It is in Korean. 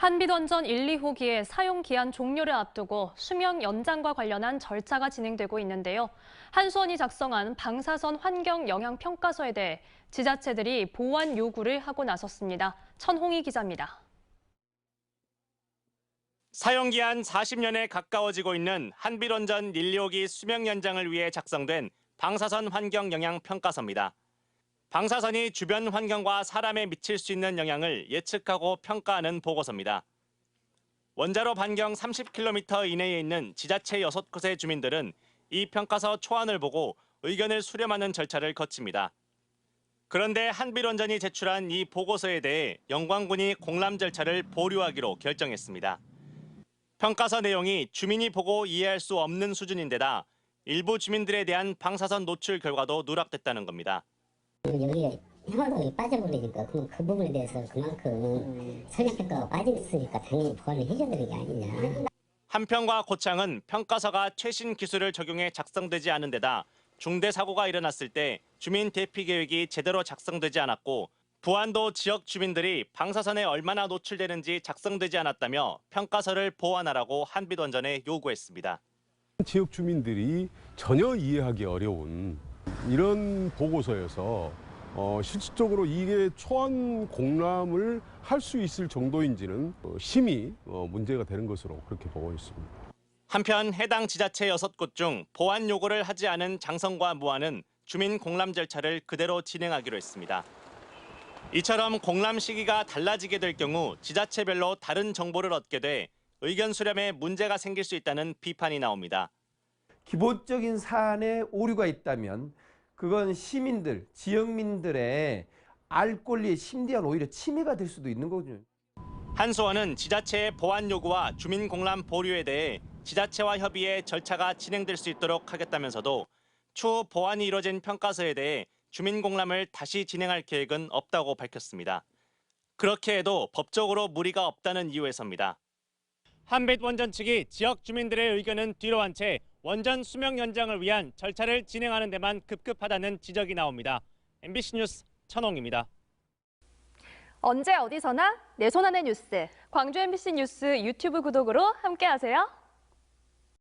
한빛원전 1, 2호기의 사용 기한 종료를 앞두고 수명 연장과 관련한 절차가 진행되고 있는데요. 한수원이 작성한 방사선 환경 영향 평가서에 대해 지자체들이 보완 요구를 하고 나섰습니다. 천홍희 기자입니다. 사용 기한 40년에 가까워지고 있는 한빛원전 1, 2호기 수명 연장을 위해 작성된 방사선 환경 영향 평가서입니다. 방사선이 주변 환경과 사람에 미칠 수 있는 영향을 예측하고 평가하는 보고서입니다. 원자로 반경 30km 이내에 있는 지자체 6곳의 주민들은 이 평가서 초안을 보고 의견을 수렴하는 절차를 거칩니다. 그런데 한빛원전이 제출한 이 보고서에 대해 영광군이 공람 절차를 보류하기로 결정했습니다. 평가서 내용이 주민이 보고 이해할 수 없는 수준인데다 일부 주민들에 대한 방사선 노출 결과도 누락됐다는 겁니다. 여기에 해마동이 빠져버리니까 그 부분에 대해서 그만큼 성향평가가 빠졌으니까 당연히 보완을 해줘야 되는 게 아니냐. 한편과 고창은 평가서가 최신 기술을 적용해 작성되지 않은 데다 중대 사고가 일어났을 때 주민 대피 계획이 제대로 작성되지 않았고 부안도 지역 주민들이 방사선에 얼마나 노출되는지 작성되지 않았다며 평가서를 보완하라고 한빛원전에 요구했습니다. 지역 주민들이 전혀 이해하기 어려운 이런 보고서여서 실질적으로 이게 초안 공람을 할 수 있을 정도인지는 심히 문제가 되는 것으로 그렇게 보고 있습니다. 한편 해당 지자체 6곳 중 보완 요구를 하지 않은 장성과 무안은 주민 공람 절차를 그대로 진행하기로 했습니다. 이처럼 공람 시기가 달라지게 될 경우 지자체별로 다른 정보를 얻게 돼 의견 수렴에 문제가 생길 수 있다는 비판이 나옵니다. 기본적인 사안에 오류가 있다면 그건 시민들, 지역민들의 알 권리의 심대한 오히려 침해가 될 수도 있는 거죠. 한수원은 지자체의 보완 요구와 주민 공람 보류에 대해 지자체와 협의해 절차가 진행될 수 있도록 하겠다면서도 추후 보완이 이뤄진 평가서에 대해 주민 공람을 다시 진행할 계획은 없다고 밝혔습니다. 그렇게 해도 법적으로 무리가 없다는 이유에서입니다. 한빛원전 측이 지역 주민들의 의견은 뒤로 한 채 원전 수명 연장을 위한 절차를 진행하는 데만 급급하다는 지적이 나옵니다. MBC 뉴스 천홍입니다. 언제 어디서나 내 손 안의 뉴스. 광주 MBC 뉴스 유튜브 구독으로 함께하세요.